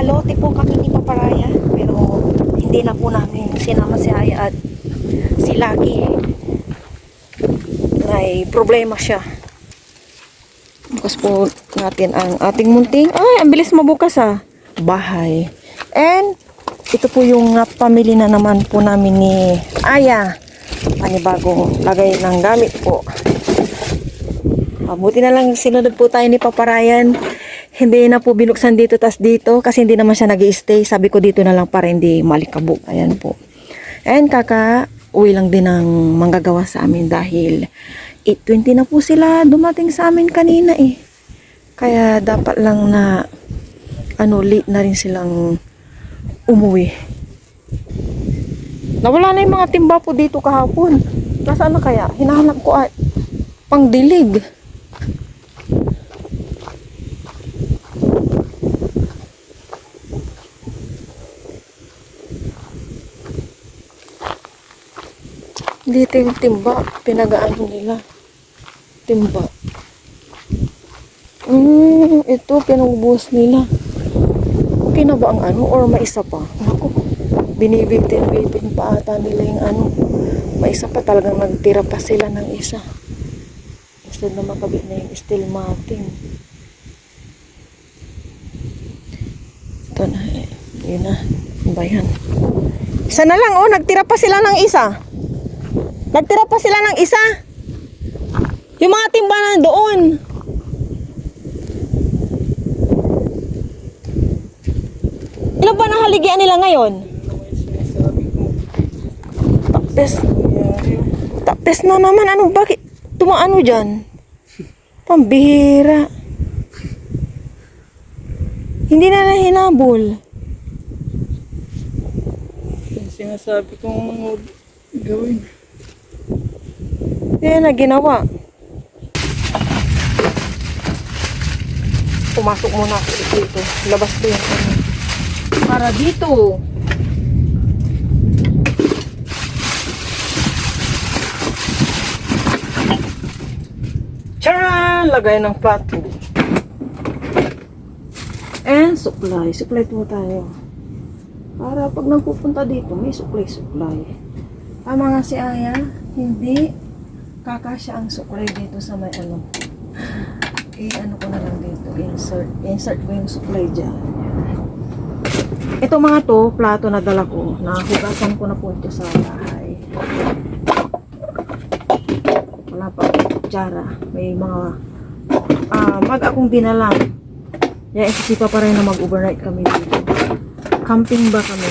lote po kami ni Paparaya, pero hindi na po namin sinama si Aya at si Lucky. May problema siya. Bukas po natin ang ating munting, ang bilis mabukas bahay. And ito po yung pamili na naman po namin ni Aya. Panibagong lagay ng gamit po. Buti na lang sinunod po tayo ni Paparayan. Hindi na po binuksan dito tas dito kasi hindi naman siya nag-i-stay. Sabi ko dito na lang para hindi malikabok. Ayan po. And uwi lang din ng manggagawa sa amin dahil 8:20 na po sila dumating sa amin kanina eh. Kaya dapat lang na late na rin silang umuwi. Nawala na yung mga timba po dito kahapon. Nasaan na kaya? Hinahanap ko pangdilig. Dito yung timba, pinagaano nila. Timba. Ito, pinubos nila. Okay na ba ang or may isa pa? Naku, binibitin pa ata nila yung may isa pa, talagang nagtira pa sila ng isa. Instead na makabit na yung steel matting. Ito na, yun na. Bayan. Isa na lang, nagtira pa sila ng isa. Nagtira pa sila ng isa. Yung mga timba na doon. Ilan ba nahaligyan nila ngayon? Tapes na naman. Bakit? Tumaano dyan? Pambihira. Hindi na hinabol. Sinasabi kong gawin. Yan na ginawa. Pumasok muna ako dito. Labas ko yung para dito. Charan! Lagay ng plato. And supply. Supply po tayo. Para pag nagpupunta dito, may supply. Tama nga si Aya. Hindi kakasya ang supply dito sa may ko na lang dito. Insert ko yung supply dyan. Ito mga to, plato na dala ko. Nahugasan ko na po ito sa bahay. Wala pa kutsara. May mga mag akong binalang. Yan, isipa pa rin na mag-overnight kami dito. Camping ba kami?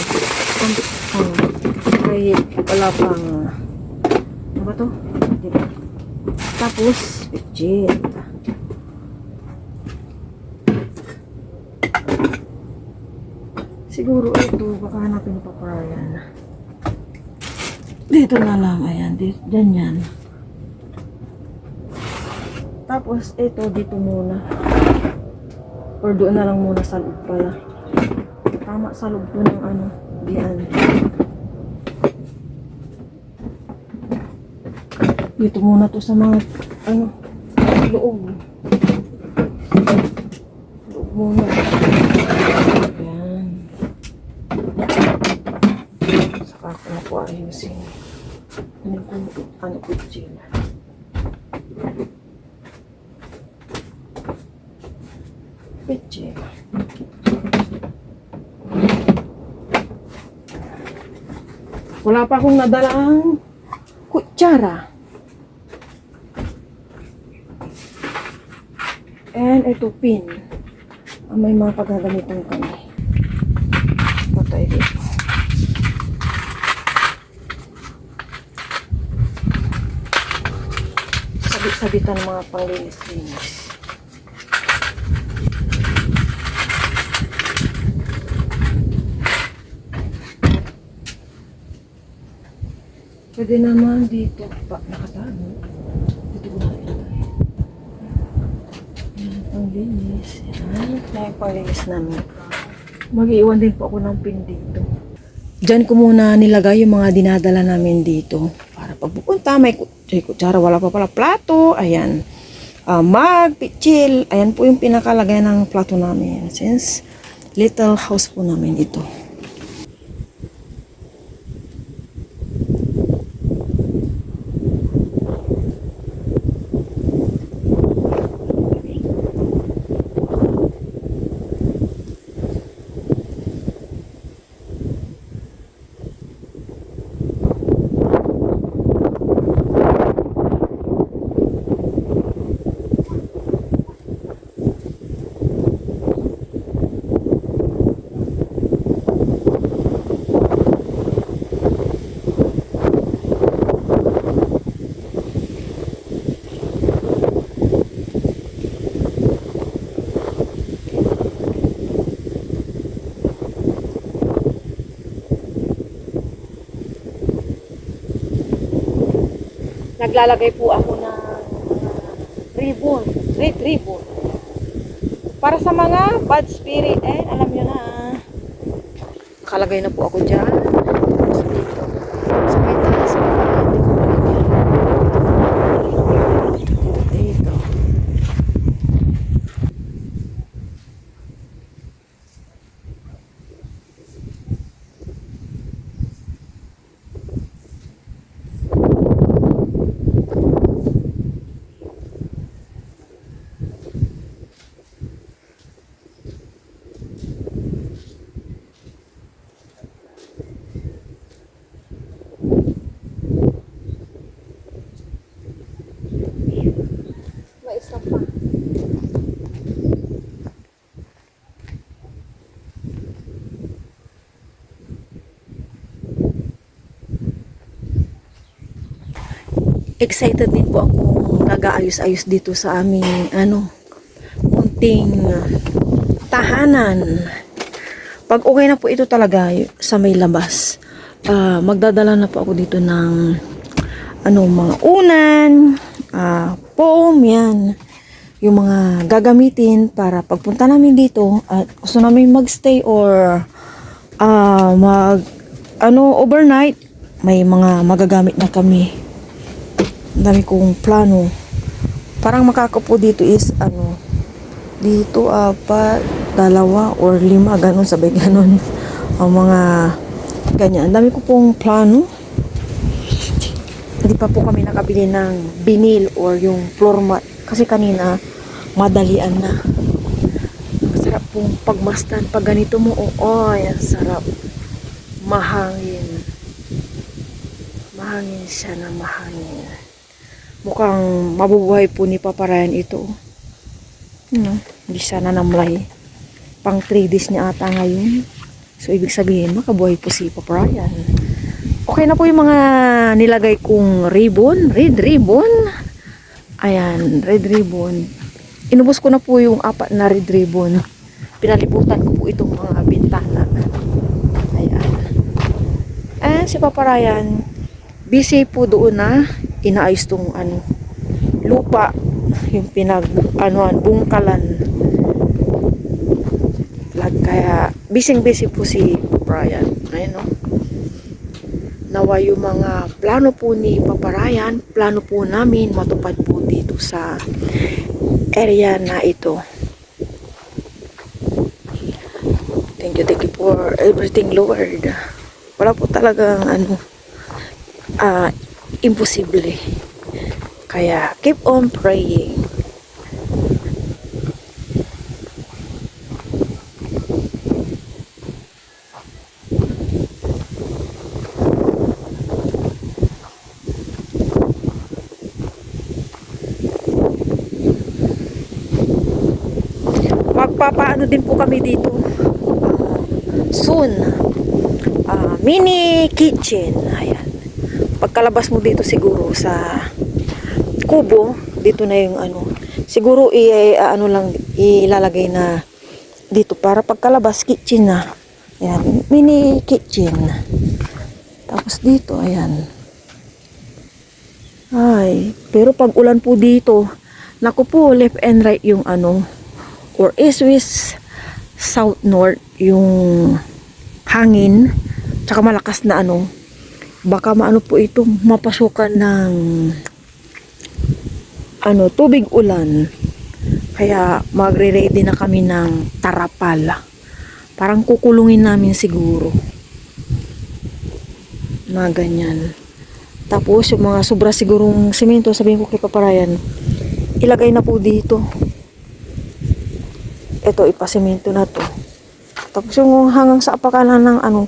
Kahit wala pang ano ba to? Diba? Tapos, legit. Siguro ito, baka hanapin pa para yan. Dito na lang, ayan, dyan yan. Tapos, ito, dito muna. Or doon na lang muna sa loob pala. Tama sa loob ko ng diyan. Dito muna to sa mga loob. Loob muna. Ayan. Saka ako na po ayusin. Ano po dyan. Pitche. Wala pa akong nadalaang kutsara. And ito pin. May mga paggagamitan kami. Patay dito. Sabit-sabitan mga panglinis-linis. Pwede naman dito pa nakatago. Dito ko na ilagay. Yan, panglinis. Yan, yung panglinis namin. Mag-iwan din po ako ng pin dito. Diyan ko muna nilagay yung mga dinadala namin dito. Para pag pupunta, may kutsara, wala pa pala plato. Ayan. Mag, pitchil. Ayan po yung pinakalagay ng plato namin. Since Little house po namin ito. Naglalagay po ako ng ribbon, red ribbon. Para sa mga bad spirit, alam nyo na. Nakalagay na po ako dyan. Tapos dito, sa may taas, hindi ko malagyan. Dito. May isa pa. Excited din po ako nag-aayos-ayos dito sa aming munting tahanan. Pag okay na po ito talaga sa may labas, magdadala na po ako dito ng mga unan, foam, yan. Yung mga gagamitin para pagpunta namin dito at gusto namin magstay or overnight, may mga magagamit na kami. Dami kong plano. Parang makakapo dito is dito 4, 2 or 5 ganun, sabay ganun ang mga ganyan. Dami ko pong plano. Hindi pa po kami nakabili ng vinyl or yung floor mat kasi kanina madalian na. Masarap pong pagmasdan pag ganito mo. Ang sarap. Mahangin siya na mahangin. Mukhang mabubuhay po ni Papa Ryan ito. Hindi siya nanamlay. Pang 3 days niya ata ngayon. So, ibig sabihin, makabuhay po si Papa Ryan. Okay na po yung mga nilagay kong ribbon. Red ribbon. Ayan, red ribbon. Inubos ko na po yung 4 na red ribbon. Pinalibutan ko po itong mga bintana. Ayan. And si Papa Ryan, busy po doon na inaayos tong lupa, yung bungkalan. Kaya busy po si Brian. Ayun, nawa yung mga plano po ni Papa Ryan, plano po namin matupad po dito sa area na ito. Thank you for everything, Lord. Wala po talagang imposible. Kaya keep on praying. Magpapaano din po kami dito soon. Mini kitchen. Ayan. Pagkalabas mo dito siguro sa kubo, dito na yung siguro ilalagay na dito para pagkalabas kitchen na. Ayan, mini kitchen. Tapos dito, ayan. Ay, pero pag ulan po dito, naku po, left and right yung or east, west, south, north, yung hangin, tsaka malakas na baka po ito, mapasukan ng tubig ulan. Kaya magre-ready na kami ng tarapal Parang kukulungin namin siguro. Mga ganyan. Tapos yung mga sobra sigurong semento, sabihin ko kay Papa Ryan, ilagay na po dito. Ito, ipasemento na to. Tapos yung hanggang sa apakalan ng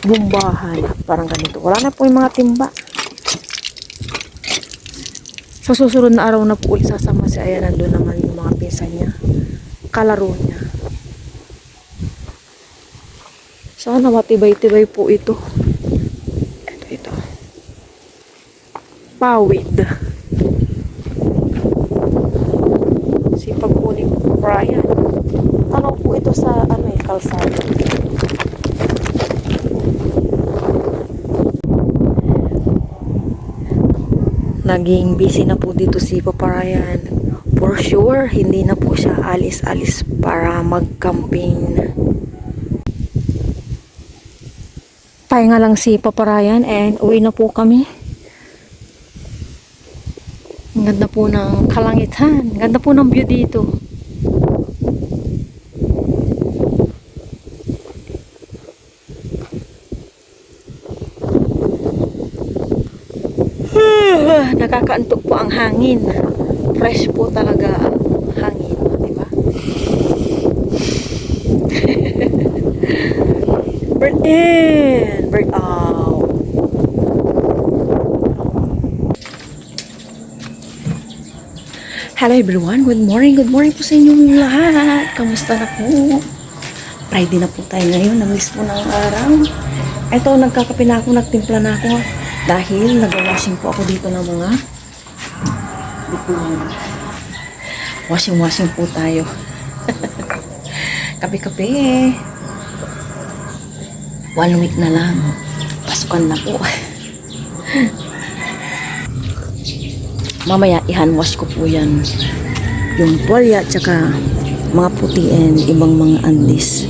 bumbahan. Parang ganito. Wala na po yung mga timba. Sa susunod na araw na po ulit sasama si Aya. Nandun naman yung mga pinsan niya. Kalaro niya. Sana matibay-tibay po ito. Ito. Pawid. Sipag po ni Brian. Tanaw po ito sa kalsada. Naging busy na po dito si Papa Ryan. For sure, hindi na po siya alis-alis para mag-camping. Pahinga lang si Papa Ryan and uwi na po kami. Ang ganda po ng kalangitan. Ang ganda po ng view dito. Nakakaantok po ang hangin. Fresh po talaga ang hangin, di ba? Bird in, bird out. Hello everyone, good morning po sa inyong lahat. Kamusta na po? Friday na po tayo ngayon, namiss po ng araw. Ito, nagkakape na ako, nagtimpla na ako. Dahil nag-washing po ako dito ng mga bikulan. Washing po tayo. Kape-kape. 1 week na lang. Pasukan na po. Mamaya i-handwash ko po yan. Yung polya at saka mga puti and ibang mga andis.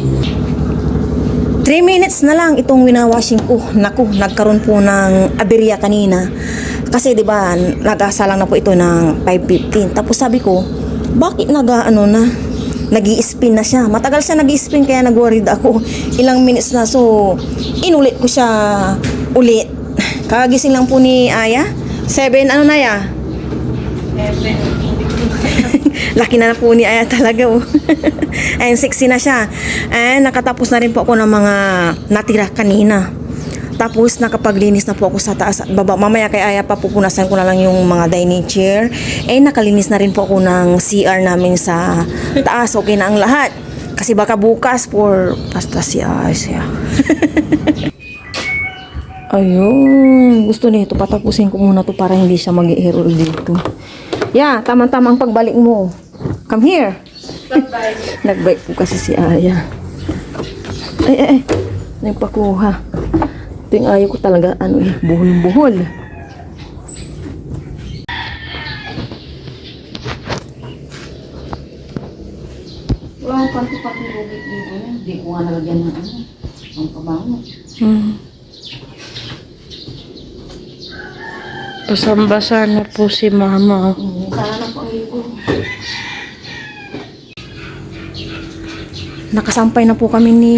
3 minutes na lang itong winawashing ko. Naku, nagkaroon po ng aberya kanina. Kasi 'di ba, nagasalang na po ito ng 5:15. Tapos sabi ko, bakit nag-i-spin na siya. Matagal siya nag-i-spin kaya nag-worried ako. Ilang minutes na, so inulit ko siya ulit. Kagising lang po ni Aya. 7 na ya? 7. Laki na po ni Aya talaga, oh. And 60 na siya. And nakatapos na rin po ako ng mga natira kanina. Tapos nakapaglinis na po ako sa taas at baba. Mamaya kay Aya papupunasan ko na lang yung mga dining chair. Nakalinis na rin po ako ng CR namin sa taas. Okay na ang lahat. Kasi baka bukas basta si Aya. Ayun. Gusto nito patapusin ko muna to para hindi siya mag-i-error dito. Yeah, tamang-tamang pagbalik mo. Come here. Nag-bike po kasi si Aya. Ay. Nagpakuha. Ito yung ayaw ko talaga, buhol-buhol. Wala akong panti-panti rubik dito yan. Hindi ko nga nalagyan ng ang pabango. Basang-basa na po si Mama. Sana na po ang ligo. Nakasampay na po kami ni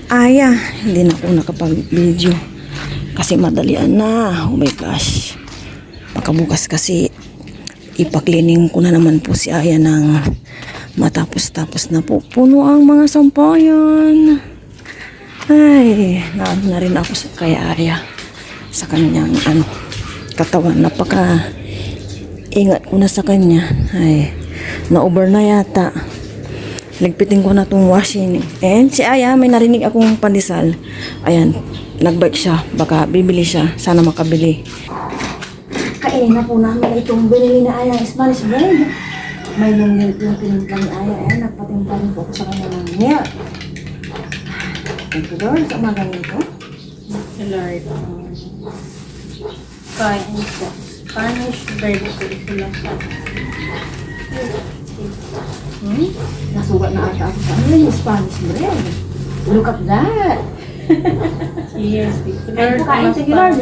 Aya. Hindi na po nakapag-video. Kasi madalian na. Oh my gosh. Pagkabukas kasi ipaklining ko na naman po si Aya ng matapos-tapos na po. Puno ang mga sampayan. Ay, na rin ako kay Aya sa kanyang katawan. Napaka ingat ko na sa kanya. Ay, na-over na yata. Ligpitin ko na itong washing. And si Aya, may narinig akong pandesal. Ayan, nagbike siya. Baka bibili siya. Sana makabili. Kainin na po namin itong binili na Aya, Spanish bread. May yung tinimpla ni Aya. Ayan, nagpatimpla rin po ko sa kanya ng milk. Thank you, Lord. Sa umaga nito. Lord. Kain sa Spanish bread ko sila sa Nasugat na ata ako sa yung Spanish bread. Look at that. Yes. Ay, kain, sige, Lord.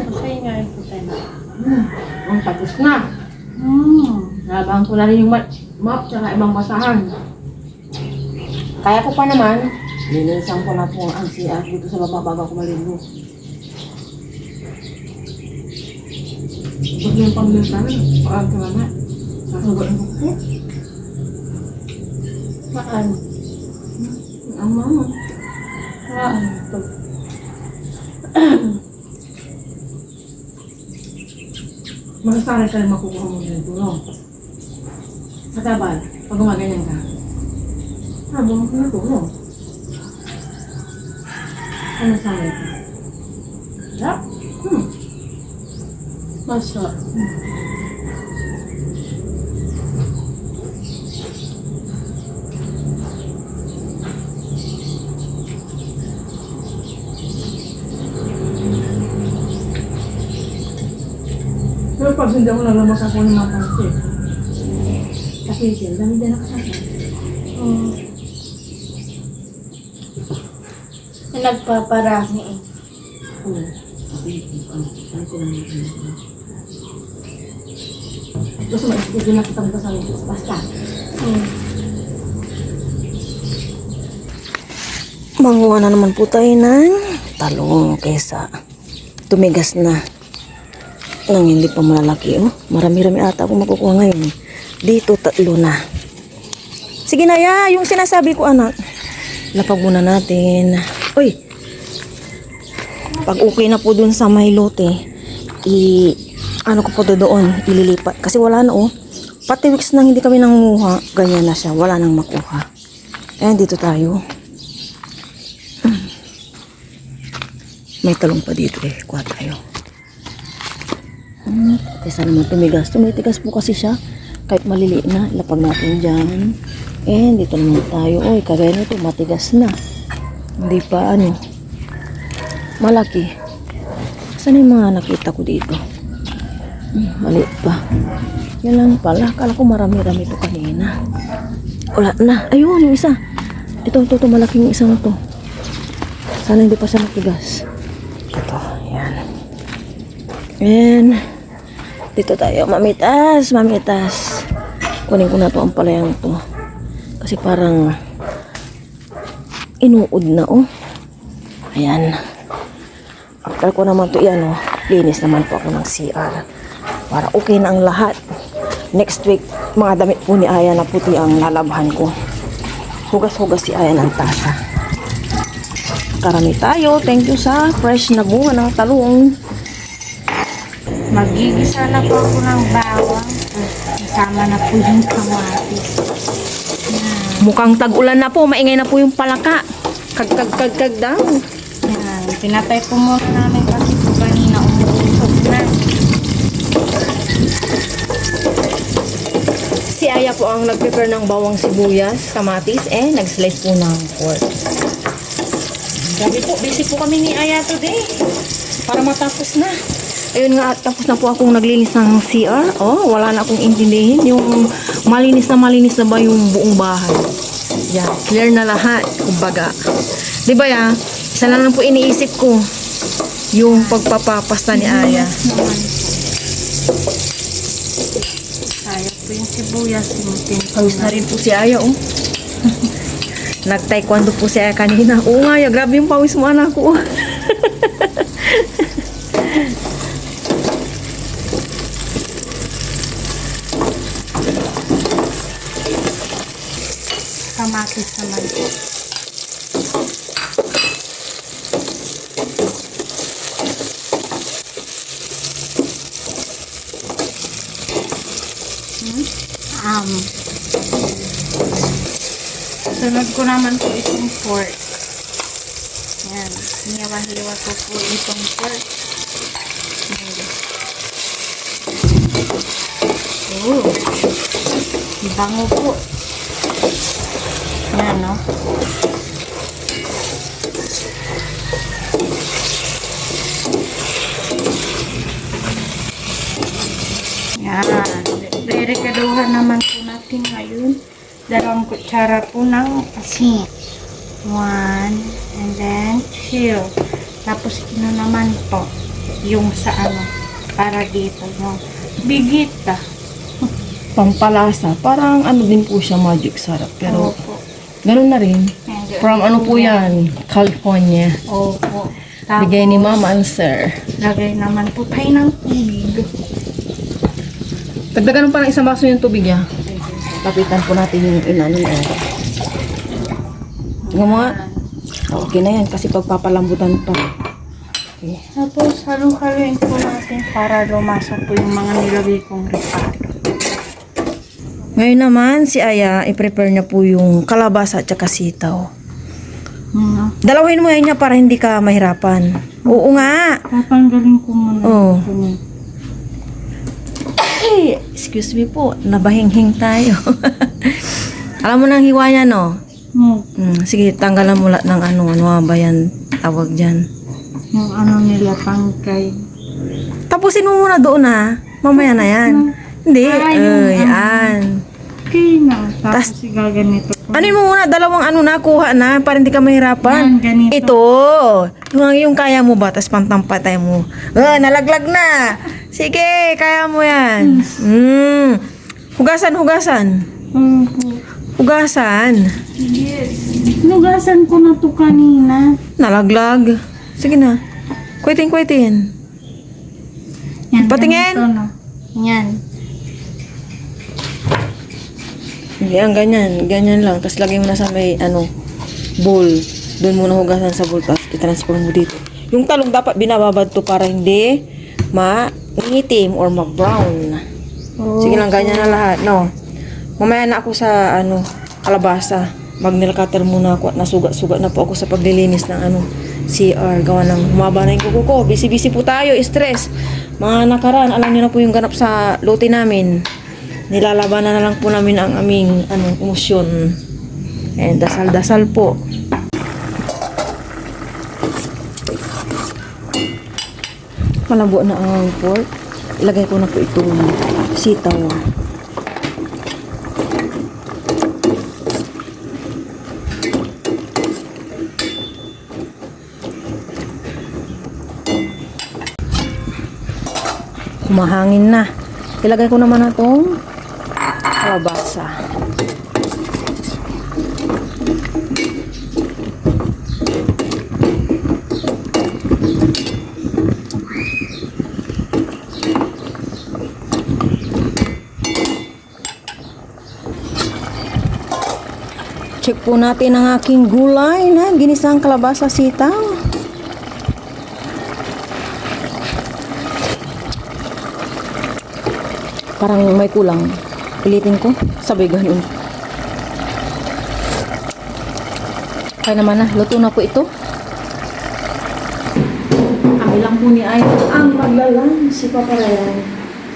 Ang tapos na. Nalabahan ko na rin yung map tsaka ibang basahan. Kaya ko pa naman, Linisan ko na po ang CR dito sa baba bago ako maligo. Huwag yung pamilintana. Paan ka naman. Sasabain ko po. Paan? Ang mama. Paan? Ito. Masasanay ka rin makukuha mo ng tulong. Sa tabal, pag gumaganyan ka. Habang ka na tulong. Ano sanay ka? Sarap? Masarap. Pero pag hindi ako nalamas ako ng mga pansit. Kasi yun, dami din nakasama. Nagpaparami eh. Oo. Ano ko lang yun? Gusto mo, hindi na kita mo sa basta. Manguha na naman po tayo ng talong kesa tumigas na. Nang hindi pa malalaki, oh. Marami-rami ata akong makukuha ngayon. Dito, 3 na. Sige na, ya. Yung sinasabi ko, anak. Lapag muna natin. Uy! Pag okay na po dun sa may lote, ano ko po doon, ililipat. Kasi wala na, oh. Pati weeks na hindi kami nangunguha, ganyan na siya. Wala nang makuha. Ayan, dito tayo. May talong pa dito, eh. Kuha tayo. Kaysa naman tumigas. Tumitigas po kasi siya. Kahit maliliit na, lapag natin dyan. And dito naman tayo. Oy, kagaya nito, matigas na. Hindi pa ano. Malaki. Saan yung mga nakita ko dito? Maliit pa. Yan lang pala. Kala ko marami-rami ito kanina. Wala na. Ayun, yung isa. Ito, malaking isa na to. Sana hindi pa siya matigas. Ito, yan. And dito tayo, mamitas. Kunin ko na to ang palayang to. Kasi parang inuod na, oh. Ayan. After ko naman to, yan, oh. Linis naman po ako ng CR. Para okay na ang lahat. Next week, mga damit po ni Aya na puti ang lalabhan ko. Hugas-hugas si Aya ng tasa. Karami tayo. Thank you sa fresh na bunga ng talong. Magigisa na po ako ng bawang. Kasama na po yung kamatis. Mukhang tag-ulan na po. Maingay na po yung palaka. Kag daw. Yan. Pinatay po muna namin kasi po kanina umuusok na. Si Aya po ang nag-prepare ng bawang sibuyas, kamatis, and nag-slice po ng pork. Grabe po, busy po kami ni Aya today. Para matapos na. Ayun nga, tapos na po akong naglinis ng CR. Oh, wala na akong intindihin. Yung malinis na ba yung buong bahay. Yan, clear na lahat. Kumbaga. Diba ya? Isa lang po iniisip ko. Yung pagpapapasta ni Aya. Naman po. Kaya po yung sibuyas. Pawis na rin po si Aya, oh. Nag-taekwondo po si Aya kanina. Oo nga, ya, grabe yung pawis mo, anak ko. Kamatis naman po. Sunod ko naman po itong pork. Yan. Hiniwa-hiwa ko po itong pork. Oh. Bango po. Yan, no? Yan. Re-regaluhan naman po natin ngayon. 2 kutsara po ng asin. 1, and then 2. Tapos ino naman po yung sa ano, para dito yung bigita. Pampalasa. Parang ano din po siya, magic sarap. Pero Opo. Ganun na rin. Ayan, From ano po yan? California. Opo. Bigay ni Mama Answer. Lagay naman po tayo ng tubig. Dagdagan mo pa ng isang baso yung tubig ya. Lapitan po natin yung inano na. Tingnan mo nga. Okay na yan kasi pagpapalambutan pa. Okay. Tapos, halo-haloin po natin para lumasok po yung mga nilagay kong reparo. Ngayon naman, si Aya, i-prepare niya po yung kalabasa at saka sitaw. Dalawin mo yan niya para hindi ka mahirapan. Oo nga. Tatanggalin ko muna. Oo. Ay, excuse me po, nabahinghing tayo. Alam mo nang hiwa niya, no? Sige, tanggalan mo ng ano ba yan tawag dyan. Yung ano nila, tangkay. Tapusin mo muna doon ha. Mamaya na yan. Hindi. Yan. Okay na. Tapos gaganito ko. Ano mo muna, dalawang ano na, kuha na, para hindi ka mahirapan. Yan, ganito. Ito. Yung kaya mo ba, tapos pantampatay mo. Nalaglag na. Sige, kaya mo yan. Hugasan. Hugasan. Yes. Nugasan ko na to kanina. Nalaglag. Sige na. Kwitin. Yan, Patingin. ganito, no? Yan. Yan, ganyan. Ganyan lang. Tapos lagay mo na sa may, bowl. Doon muna hugasan sa bowl. Tapos i-transfer mo dito. Yung talong dapat binababad to para hindi ma-ngitim or ma-brown. Sige lang, ganyan na lahat, no? Mamaya na ako sa, kalabasa. Mag-nail cutter muna ako at nasugat-sugat na po ako sa paglilinis ng, CR. Gawa ng humaba na yung kuko ko. Busy-busy po tayo, stress. Mga nakaraan, alam niyo na po yung ganap sa lote namin. Nilalabanan na lang po namin ang aming, emosyon. And dasal-dasal po. Malabo na ang pork. Ilagay ko na po itong sitaw. Humahangin na. Ilagay ko naman na itong kalabasa. Check po natin ang aking gulay na ginisang kalabasa sitaw. Parang may kulang. Ulitin ko. Sabay ganun. Kaya naman na. Luto na po ito. Kami lang po ni Ay ang maglalang si Paparayan.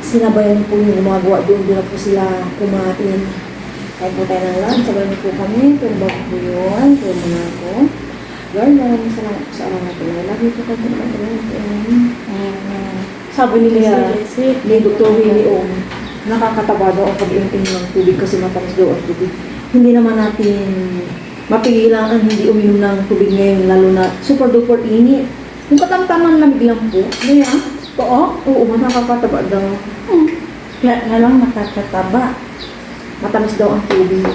Sinabayan po yung gumagawa doon. Doon na po sila kumain. Kaya po tayo ng lunch. Sabay niyo po kami. Pero bago po yun. Pero muna ako. Lord, maraming salamat po sa araw na po. Lagi po kayo sabi nila ni Dr. Willie Ong, nakakataba daw ang pag-iintim ng tubig kasi matamis daw ang tubig. Hindi naman natin mapigilan ang hindi uminom ng tubig ngayon, lalo na super duper init. Yung katamtaman lamig lang po. Ano yan? Oo, nakakataba daw. Kaya na lang nakakataba. Matamis daw ang tubig.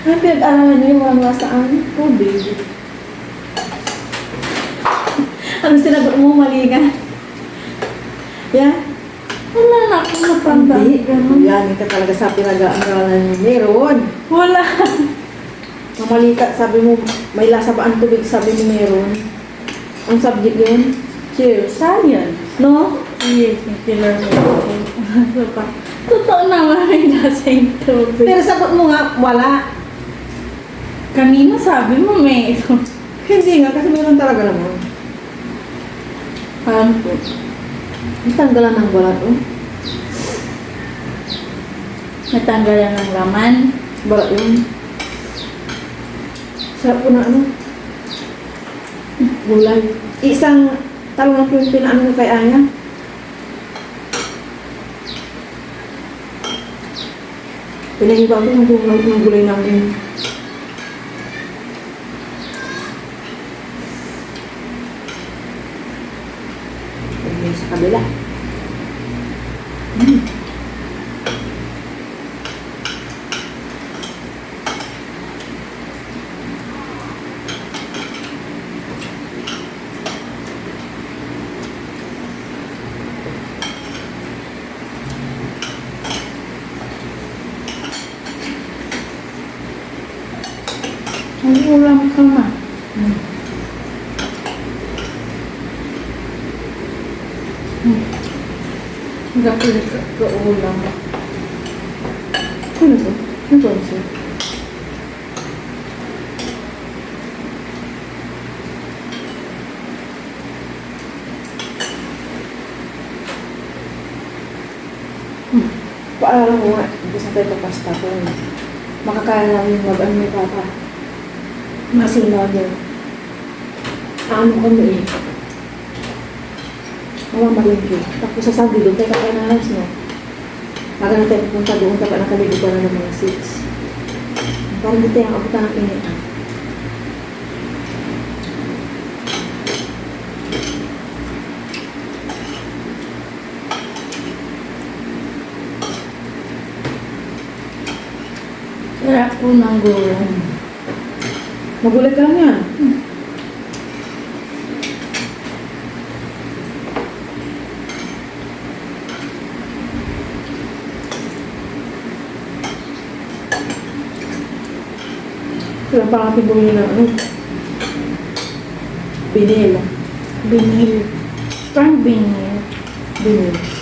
Ay, pinag-aralan niyo yung walang saan tubig. Ano sinagot mo, mali ka? Yeah? Wala na akong matanda. Hindi. Yan, ka talaga sa pinag-aaralan niyo. Meron. Wala. Mamali ka, sabi mo, may lasa ba ang tubig? Sabi mo meron. Ang subject yun? Cheers. Science. No? Yes, yung killer mo. Totoo naman may lasa yung tubig. Pero sagot mo nga, wala. Kanina sabi mo may ito. Hindi nga, kasi meron talaga naman. Paano po? Natanggalan ng balat, oh. Natanggalan ng laman. Balat yun. Sarap po na gulay. Isang talong na po yung pinaano kay Aya. Pinahiba ko yung gulay namin. Sa kabila. May ulam ka ma. Gapilit ka ulam. Ano to? Ano to siya? Paalala ko nga, hindi sa tayo papasta ko. Makakaya namin mag-ano ni Papa. Masinaw niya. Ano kami eh. Mamamalingki. Tapos sa Sunday doon tayo kakain na rice, no? Maga na tayo pupunta doon, tapos nakaligo pa na ng mga 6. Parang hindi tayo abutan ng init. Sarap po ng gulay. Magulat ka lang yan. Kaya pa natin bumili ng ano? Binil. Binil. Parang binil. Binil.